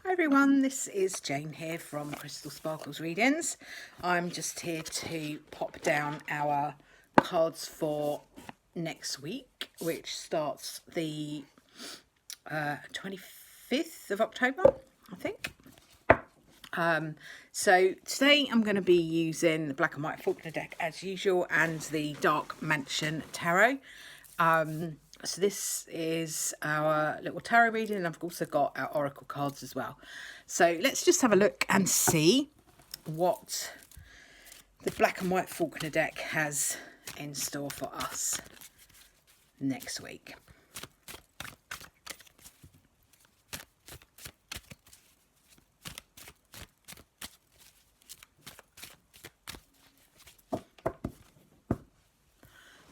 Hi everyone, this is Jane here from Crystal Sparkles Readings. I'm just here to pop down our cards for next week, which starts the 25th of October, I think. So today I'm going to be using the Black and White Faulkner deck as usual and the Dark Mansion Tarot. So this is our little tarot reading, and I've also got our oracle cards as well. So let's just have a look and see what the Black and White Faulkner deck has in store for us next week.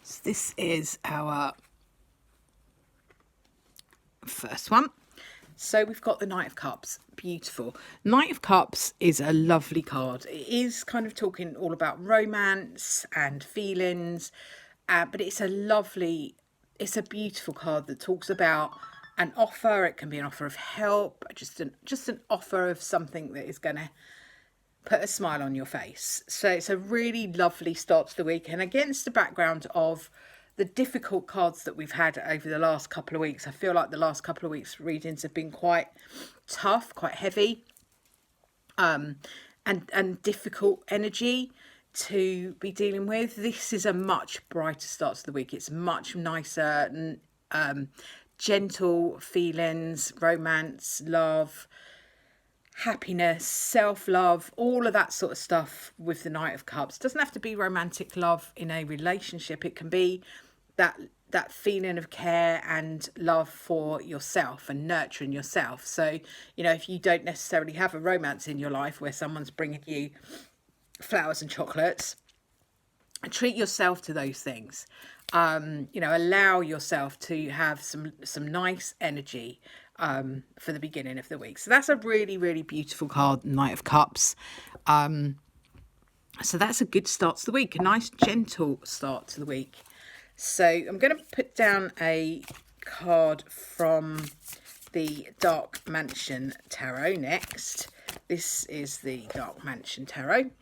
So this is our first one. So we've got the Knight of Cups. Beautiful. Knight of Cups is a lovely card. It is kind of talking all about romance and feelings, but it's a beautiful card that talks about an offer. It can be an offer of help, just an offer of something that is going to put a smile on your face. So it's a really lovely start to the week, and against the background of the difficult cards that we've had over the last couple of weeks. I feel like the last couple of weeks readings have been quite tough, quite heavy, and difficult energy to be dealing with. This is a much brighter start to the week. It's much nicer, gentle feelings, romance, love, happiness, self-love, all of that sort of stuff with the Knight of Cups. It doesn't have to be romantic love in a relationship. It can be that feeling of care and love for yourself and nurturing yourself. So, if you don't necessarily have a romance in your life where someone's bringing you flowers and chocolates, treat yourself to those things. Allow yourself to have some nice energy for the beginning of the week. So that's a really, really beautiful card, Knight of Cups. So that's a good start to the week, a nice gentle start to the week. So I'm going to put down a card from the Dark Mansion Tarot next. This is the Dark Mansion Tarot.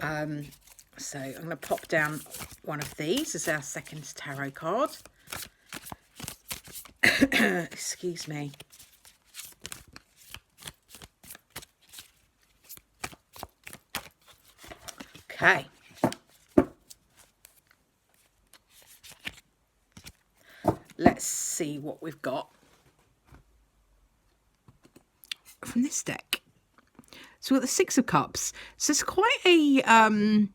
So I'm going to pop down one of these as our second tarot card. Excuse me. Okay. Let's see what we've got from this deck. So we've got the Six of Cups. So it's quite an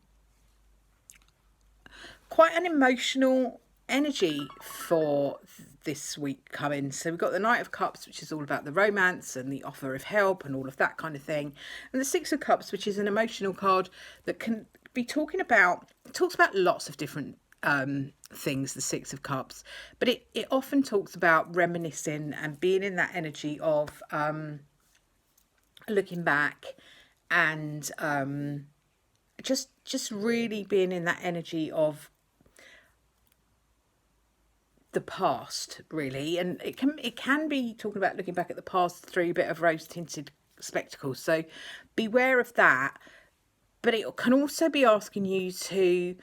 emotional energy for this week coming. So we've got the Knight of Cups, which is all about the romance and the offer of help and all of that kind of thing. And the Six of Cups, which is an emotional card that can be talks about lots of different things, the Six of Cups, but it often talks about reminiscing and being in that energy of looking back and just really being in that energy of the past, really. And it can be talking about looking back at the past through a bit of rose tinted spectacles, so beware of that. But it can also be asking you to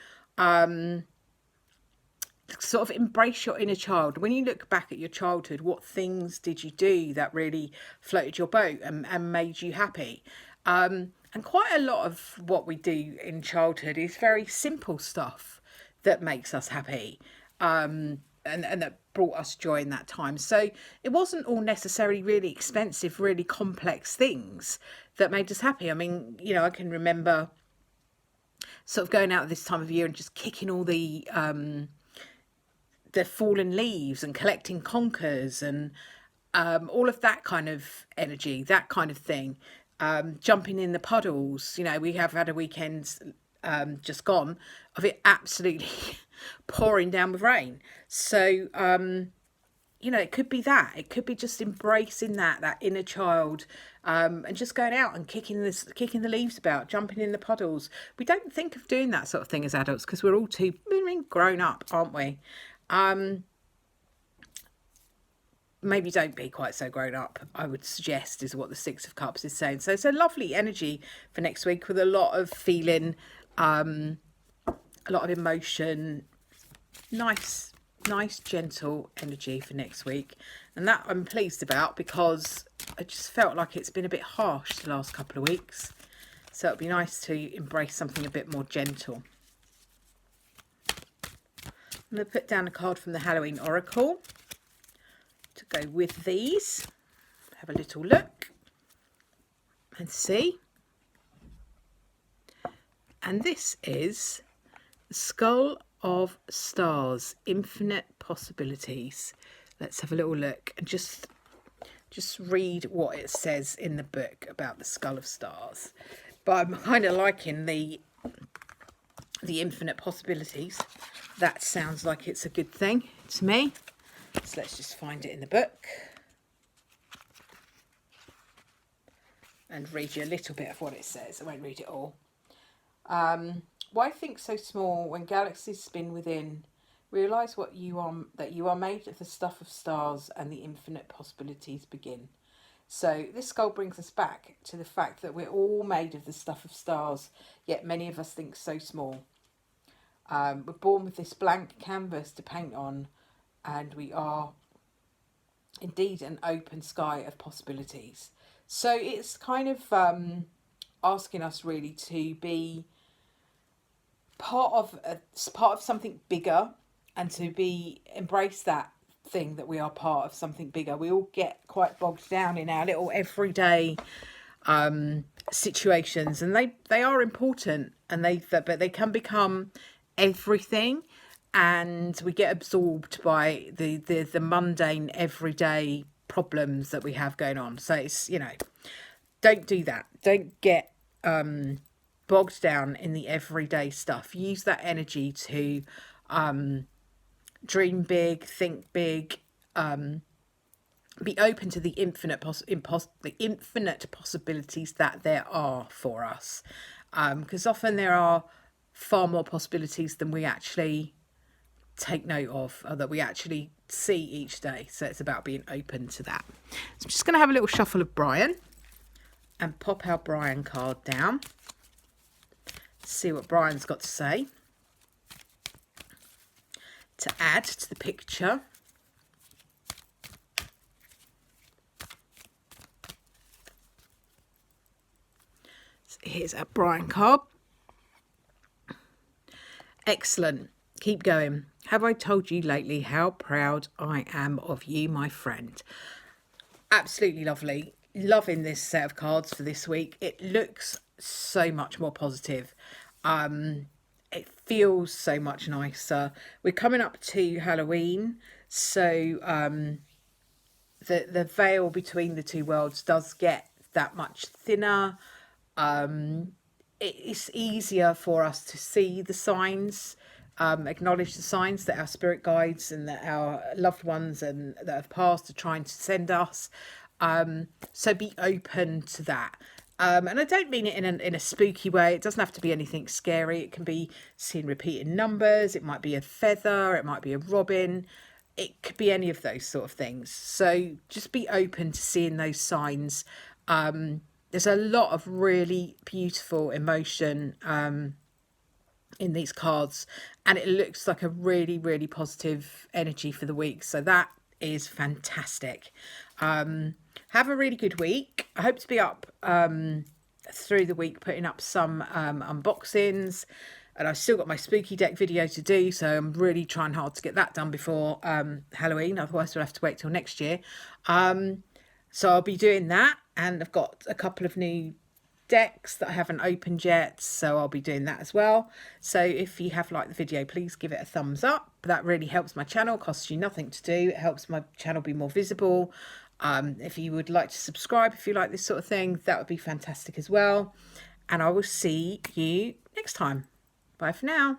sort of embrace your inner child. When you look back at your childhood, what things did you do that really floated your boat and made you happy? And quite a lot of what we do in childhood is very simple stuff that makes us happy, and that brought us joy in that time. So it wasn't all necessarily really expensive, really complex things that made us happy. I mean, I can remember sort of going out at this time of year and just kicking all the fallen leaves and collecting conkers and all of that kind of energy, that kind of thing. Jumping in the puddles. We have had a weekend just gone of it absolutely pouring down with rain. So it could be that. It could be just embracing that inner child, and just going out and kicking the leaves about, jumping in the puddles. We don't think of doing that sort of thing as adults because we're all too grown up, aren't we? maybe don't be quite so grown up, I would suggest, is what the Six of Cups is saying. So it's a lovely energy for next week with a lot of feeling, a lot of emotion, nice gentle energy for next week. And that I'm pleased about, because I just felt like it's been a bit harsh the last couple of weeks. So it'd be nice to embrace something a bit more gentle. I'm going to put down a card from the Halloween Oracle to go with these. Have a little look and see. And this is the Skull of Stars, Infinite Possibilities. Let's have a little look and just read what it says in the book about the Skull of Stars. But I'm kind of liking the infinite possibilities. That sounds like it's a good thing to me. So let's just find it in the book and read you a little bit of what it says. I won't read it all. Why think so small when galaxies spin within? Realise what you are, that you are made of the stuff of stars, and the infinite possibilities begin. So this skull brings us back to the fact that we're all made of the stuff of stars, yet many of us think so small. We're born with this blank canvas to paint on, and we are indeed an open sky of possibilities. So it's kind of asking us really to be part of something bigger, and to embrace that thing that we are part of something bigger. We all get quite bogged down in our little everyday situations, and they are important, and but they can become everything, and we get absorbed by the mundane everyday problems that we have going on. So it's, don't do that. Don't get bogged down in the everyday stuff. Use that energy to dream big, think big, be open to the infinite possibilities that there are for us, because often there are far more possibilities than we actually take note of, or that we actually see each day. So it's about being open to that. So I'm just going to have a little shuffle of Brian and pop our Brian card down, see what Brian's got to say to add to the picture. So here's our Brian card. Excellent. Keep going. Have I told you lately how proud I am of you, my friend? Absolutely lovely. Loving this set of cards for this week. It looks so much more positive. It feels so much nicer. We're coming up to Halloween, so the veil between the two worlds does get that much thinner. It's easier for us to see the signs, acknowledge the signs that our spirit guides and that our loved ones and that have passed are trying to send us. So be open to that. And I don't mean it in a spooky way. It doesn't have to be anything scary. It can be seeing repeating numbers. It might be a feather. It might be a robin. It could be any of those sort of things. So just be open to seeing those signs. There's a lot of really beautiful emotion in these cards, and it looks like a really, really positive energy for the week. So that is fantastic. Have a really good week. I hope to be up through the week putting up some unboxings, and I've still got my spooky deck video to do, so I'm really trying hard to get that done before Halloween. Otherwise we'll have to wait till next year. So I'll be doing that, and I've got a couple of new decks that I haven't opened yet, so I'll be doing that as well. So if you have liked the video, please give it a thumbs up. That really helps my channel. Costs you nothing to do. It helps my channel be more visible. If you would like to subscribe, if you like this sort of thing, that would be fantastic as well. And I will see you next time. Bye for now.